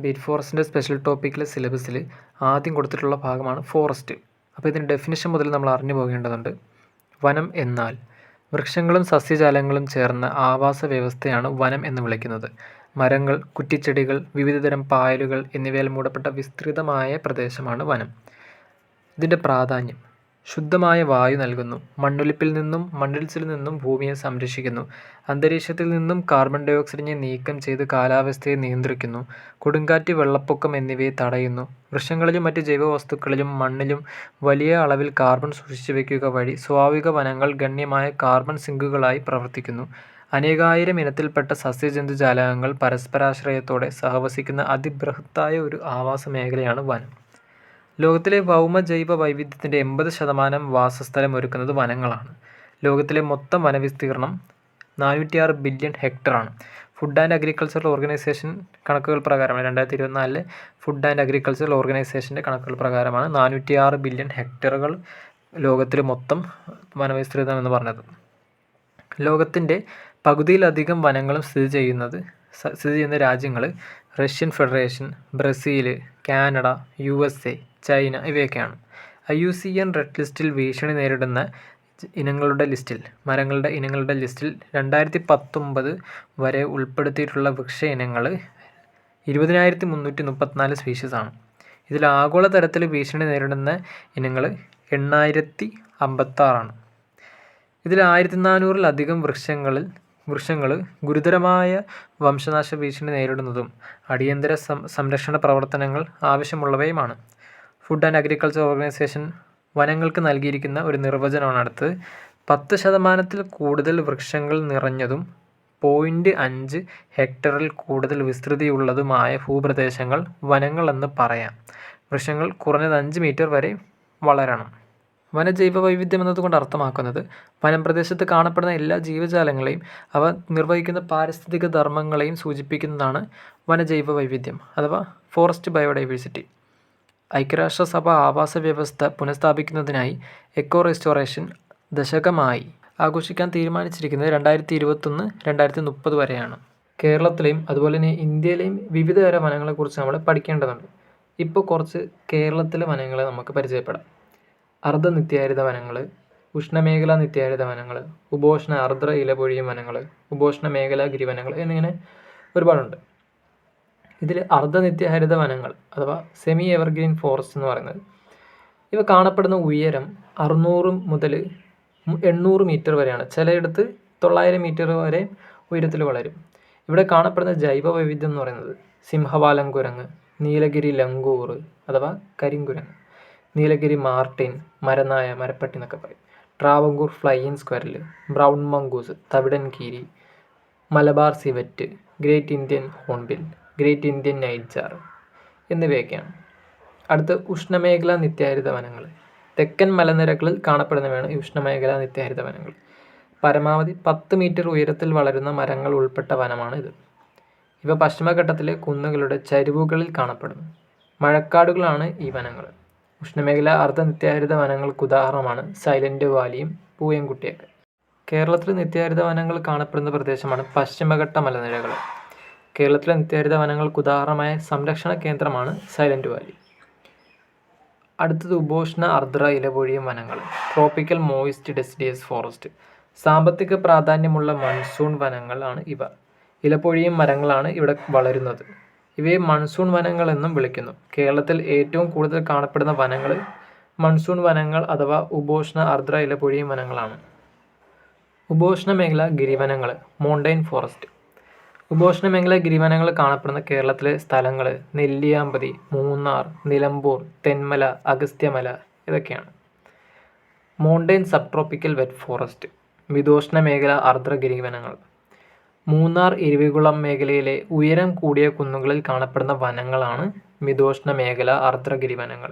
Beat ഫോറസ്റ്റിൻ്റെ special ടോപ്പിക്കിലെ സിലബസിൽ ആദ്യം കൊടുത്തിട്ടുള്ള ഭാഗമാണ് ഫോറസ്റ്റ്. അപ്പോൾ ഇതിൻ്റെ ഡെഫിനിഷൻ മുതൽ നമ്മൾ അറിഞ്ഞു പോകേണ്ടതുണ്ട്. വനം എന്നാൽ വൃക്ഷങ്ങളും സസ്യജാലങ്ങളും ചേർന്ന ആവാസ വ്യവസ്ഥയാണ് വനം എന്ന് വിളിക്കുന്നത്. മരങ്ങൾ, കുറ്റിച്ചെടികൾ, വിവിധതരം പായലുകൾ എന്നിവയാൽ മൂടപ്പെട്ട വിസ്തൃതമായ പ്രദേശമാണ് വനം. ഇതിൻ്റെ പ്രാധാന്യം: ശുദ്ധമായ വായു നൽകുന്നു, മണ്ണൊലിപ്പിൽ നിന്നും മണ്ണിടിച്ചിൽ നിന്നും ഭൂമിയെ സംരക്ഷിക്കുന്നു, അന്തരീക്ഷത്തിൽ നിന്നും കാർബൺ ഡയോക്സൈഡിനെ നീക്കം ചെയ്ത് കാലാവസ്ഥയെ നിയന്ത്രിക്കുന്നു, കൊടുങ്കാറ്റ്, വെള്ളപ്പൊക്കം എന്നിവയെ തടയുന്നു, വൃക്ഷങ്ങളിലും മറ്റ് ജൈവവസ്തുക്കളിലും മണ്ണിലും വലിയ അളവിൽ കാർബൺ സൂക്ഷിച്ചു വയ്ക്കുക വഴി സ്വാഭാവിക വനങ്ങൾ ഗണ്യമായ കാർബൺ സിങ്കുകളായി പ്രവർത്തിക്കുന്നു, അനേകായിരം ഇനത്തിൽപ്പെട്ട സസ്യജന്തുജാലങ്ങൾ പരസ്പരാശ്രയത്തോടെ സഹവസിക്കുന്ന അതിബൃഹത്തായ ഒരു ആവാസ മേഖലയാണ് വനം. ലോകത്തിലെ ഭൗമ ജൈവ വൈവിധ്യത്തിൻ്റെ 80% വാസസ്ഥലം ഒരുക്കുന്നത് വനങ്ങളാണ്. ലോകത്തിലെ മൊത്തം വനവിസ്തീർണം 406 ബില്യൺ ഹെക്ടറാണ്. ഫുഡ് ആൻഡ് അഗ്രികൾച്ചറൽ ഓർഗനൈസേഷൻ കണക്കുകൾ പ്രകാരമാണ് 2024 ഫുഡ് ആൻഡ് അഗ്രികൾച്ചറൽ ഓർഗനൈസേഷൻ്റെ കണക്കുകൾ പ്രകാരമാണ് 406 ബില്യൺ ഹെക്ടറുകൾ ലോകത്തിൽ മൊത്തം വനവിസ്തൃതം എന്ന് പറഞ്ഞത്. ലോകത്തിൻ്റെ പകുതിയിലധികം വനങ്ങളും സ്ഥിതി ചെയ്യുന്ന രാജ്യങ്ങൾ Russian federation, Brazil, Canada, USA, China ഇവയൊക്കെയാണ്. IUCN റെഡ് ലിസ്റ്റിൽ ഭീഷണി നേരിടുന്ന മരങ്ങളുടെ ഇനങ്ങളുടെ ലിസ്റ്റിൽ 2019 വരെ ഉൾപ്പെടുത്തിയിട്ടുള്ള വൃക്ഷ ഇനങ്ങൾ 20,334 സ്പീഷീസാണ്. ഇതിൽ ആഗോളതലത്തിൽ ഭീഷണി നേരിടുന്ന ഇനങ്ങൾ 8,056 ഇതിൽ 1,400-ലധികം വൃക്ഷങ്ങൾ ഗുരുതരമായ വംശനാശ ഭീഷണി നേരിടുന്നതും അടിയന്തര സംരക്ഷണ പ്രവർത്തനങ്ങൾ ആവശ്യമുള്ളവയുമാണ്. ഫുഡ് ആൻഡ് അഗ്രികൾച്ചർ ഓർഗനൈസേഷൻ വനങ്ങൾക്ക് നൽകിയിരിക്കുന്ന ഒരു നിർവചനമാണ് അടുത്തത്. 10% കൂടുതൽ വൃക്ഷങ്ങൾ നിറഞ്ഞതും 0.5 ഹെക്ടറിൽ കൂടുതൽ വിസ്തൃതിയുള്ളതുമായ ഭൂപ്രദേശങ്ങൾ വനങ്ങളെന്ന് പറയാം. വൃക്ഷങ്ങൾ കുറഞ്ഞത് 5 മീറ്റർ വരെ വളരണം. വനജൈവ വൈവിധ്യം എന്നതുകൊണ്ട് അർത്ഥമാക്കുന്നത് വനപ്രദേശത്ത് കാണപ്പെടുന്ന എല്ലാ ജീവജാലങ്ങളെയും അവ നിർവഹിക്കുന്ന പാരിസ്ഥിതിക ധർമ്മങ്ങളെയും സൂചിപ്പിക്കുന്നതാണ് വനജൈവ വൈവിധ്യം അഥവാ ഫോറസ്റ്റ് ബയോഡൈവേഴ്സിറ്റി. ഐക്യരാഷ്ട്രസഭ ആവാസ വ്യവസ്ഥ പുനഃസ്ഥാപിക്കുന്നതിനായി എക്കോ റെസ്റ്റോറേഷൻ ദശകമായി ആഘോഷിക്കാൻ തീരുമാനിച്ചിരിക്കുന്നത് 2021-2030 വരെയാണ്. കേരളത്തിലെയും അതുപോലെ തന്നെ ഇന്ത്യയിലെയും വിവിധതരം വനങ്ങളെക്കുറിച്ച് നമ്മൾ പഠിക്കേണ്ടതുണ്ട്. ഇപ്പോൾ കുറച്ച് കേരളത്തിലെ വനങ്ങളെ നമുക്ക് പരിചയപ്പെടാം. അർദ്ധനിത്യഹരിത വനങ്ങൾ, ഉഷ്ണമേഖലാ നിത്യഹരിത വനങ്ങൾ, ഉപോഷ്ണ ആർദ്ര ഇലപൊഴിയും വനങ്ങൾ, ഉപോഷ്ണ മേഖലാ ഗിരിവനങ്ങൾ എന്നിങ്ങനെ ഒരുപാടുണ്ട്. ഇതിൽ അർദ്ധനിത്യഹരിത വനങ്ങൾ അഥവാ സെമി എവർഗ്രീൻ ഫോറസ്റ്റ് എന്ന് പറയുന്നത് ഇവ കാണപ്പെടുന്ന ഉയരം 600 മുതൽ 800 മീറ്റർ വരെയാണ്. ചിലയിടത്ത് 900 മീറ്റർ വരെ ഉയരത്തിൽ വളരും. ഇവിടെ കാണപ്പെടുന്ന ജൈവ വൈവിധ്യം എന്ന് പറയുന്നത് സിംഹവാലൻ കുരങ്ങ്, നീലഗിരി ലങ്കൂർ അഥവാ കരിങ്കുരങ്ങ്, നീലഗിരി മാർട്ടിൻ, മരനായ, മരപ്പട്ടി എന്നൊക്കെ പറയും, ട്രാവങ്കൂർ ഫ്ലൈയിങ് സ്ക്വരൽ, ബ്രൗൺ മംഗൂസ്, തവിടൻ കീരി, Malabar civet, great Indian hornbill, great Indian നൈറ്റ്ജാർ എന്നിവയൊക്കെയാണ്. അടുത്ത ഉഷ്ണമേഖലാ നിത്യഹരിത വനങ്ങൾ. തെക്കൻ മലനിരകളിൽ കാണപ്പെടുന്നവയാണ് ഈ ഉഷ്ണമേഖലാ നിത്യഹരിത വനങ്ങൾ. പരമാവധി 10 മീറ്റർ ഉയരത്തിൽ വളരുന്ന മരങ്ങൾ ഉൾപ്പെട്ട വനമാണ് ഇത്. ഇവ പശ്ചിമഘട്ടത്തിലെ കുന്നുകളുടെ ചരിവുകളിൽ കാണപ്പെടുന്നു. മഴക്കാടുകളാണ് ഈ വനങ്ങൾ. ഉഷ്ണമേഖല അർദ്ധ നിത്യഹരിത വനങ്ങൾക്ക് ഉദാഹരണമാണ് സൈലന്റ് വാലിയും പൂയംകുട്ടിയൊക്കെ. കേരളത്തിലെ നിത്യഹരിത വനങ്ങൾ കാണപ്പെടുന്ന പ്രദേശമാണ് പശ്ചിമഘട്ട മലനിരകൾ. കേരളത്തിലെ നിത്യഹരിത വനങ്ങൾക്ക് ഉദാഹരണമായ സംരക്ഷണ കേന്ദ്രമാണ് സൈലന്റ് വാലി. അടുത്തത് ഉപോഷ്ണ ആർദ്ര ഇലപൊഴിയും വനങ്ങൾ, ട്രോപ്പിക്കൽ മോയിസ്റ്റ് ഡെസിഡിയസ് ഫോറസ്റ്റ്. സാമ്പത്തിക പ്രാധാന്യമുള്ള മൺസൂൺ വനങ്ങളാണ് ഇവ. ഇലപൊഴിയും മരങ്ങളാണ് ഇവിടെ വളരുന്നത്. ഇവയെ മൺസൂൺ വനങ്ങൾ എന്നും വിളിക്കുന്നു. കേരളത്തിൽ ഏറ്റവും കൂടുതൽ കാണപ്പെടുന്ന വനങ്ങൾ മൺസൂൺ വനങ്ങൾ അഥവാ ഉപോഷ്ണ ആർദ്ര ഇലപൊഴിയും വനങ്ങളാണ്. ഉപോഷ്ണ മേഖല ഗിരിവനങ്ങൾ, മോണ്ടൈൻ ഫോറസ്റ്റ്. ഉപോഷ്ണ മേഖല ഗിരിവനങ്ങൾ കാണപ്പെടുന്ന കേരളത്തിലെ സ്ഥലങ്ങൾ നെല്ലിയാമ്പതി, മൂന്നാർ, നിലമ്പൂർ, തെന്മല, അഗസ്ത്യമല ഇതൊക്കെയാണ്. മോണ്ടൈൻ സബ് ട്രോപ്പിക്കൽ വെറ്റ് ഫോറസ്റ്റ്, മിതോഷ്ണ മേഖല ആർദ്ര ഗിരിവനങ്ങൾ. മൂന്നാർ ഇരവികുളം മേഖലയിലെ ഉയരം കൂടിയ കുന്നുകളിൽ കാണപ്പെടുന്ന വനങ്ങളാണ് മിതോഷ്ണ മേഖല ആർദ്രഗിരി വനങ്ങൾ.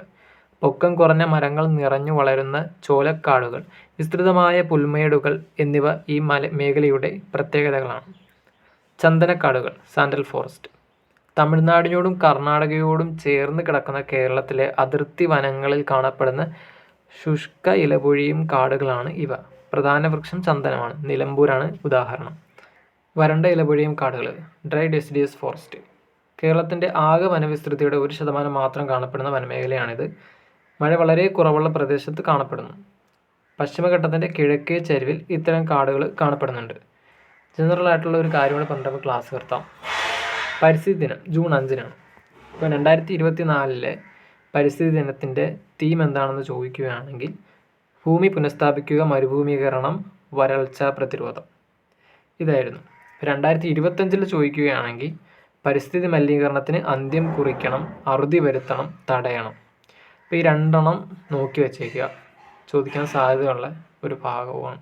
പൊക്കം കുറഞ്ഞ മരങ്ങൾ നിറഞ്ഞു വളരുന്ന ചോലക്കാടുകൾ, വിസ്തൃതമായ പുൽമേടുകൾ എന്നിവ ഈ മേഖലയുടെ പ്രത്യേകതകളാണ്. ചന്ദനക്കാടുകൾ, സാൻഡൽ ഫോറസ്റ്റ്. തമിഴ്നാടിനോടും കർണാടകയോടും ചേർന്ന് കിടക്കുന്ന കേരളത്തിലെ അതിർത്തി വനങ്ങളിൽ കാണപ്പെടുന്ന ശുഷ്ക ഇലപൊഴിയും കാടുകളാണ് ഇവ. പ്രധാന വൃക്ഷം ചന്ദനമാണ്. നിലമ്പൂരാണ് ഉദാഹരണം. വരണ്ട ഇലപൊഴിയും കാടുകൾ, ഡ്രൈ ഡെസിഡിയസ് ഫോറസ്റ്റ്. കേരളത്തിൻ്റെ ആകെ വനവിസ്തൃതിയുടെ 1% മാത്രം കാണപ്പെടുന്ന വനമേഖലയാണിത്. മഴ വളരെ കുറവുള്ള പ്രദേശത്ത് കാണപ്പെടുന്നു. പശ്ചിമഘട്ടത്തിൻ്റെ കിഴക്കേ ചരിവിൽ ഇത്തരം കാടുകൾ കാണപ്പെടുന്നുണ്ട്. ജനറൽ ആയിട്ടുള്ള ഒരു കാര്യമാണ് പറഞ്ഞിട്ട് ക്ലാസ് നിർത്താം. പരിസ്ഥിതി ദിനം ജൂൺ 5-നാണ്. ഇപ്പോൾ 2024 പരിസ്ഥിതി ദിനത്തിൻ്റെ തീം എന്താണെന്ന് ചോദിക്കുകയാണെങ്കിൽ ഭൂമി പുനഃസ്ഥാപിക്കുക, മരുഭൂമീകരണം, വരൾച്ച പ്രതിരോധം ഇതായിരുന്നു. 2025 ചോദിക്കുകയാണെങ്കിൽ പരിസ്ഥിതി മലിനീകരണത്തിന് അന്ത്യം കുറിക്കണം, അറുതി വരുത്തണം, തടയണം. അപ്പോൾ ഈ 2 നോക്കി വെച്ചേക്കുക, ചോദിക്കാൻ സാധ്യതയുള്ള ഒരു ഭാഗവുമാണ്.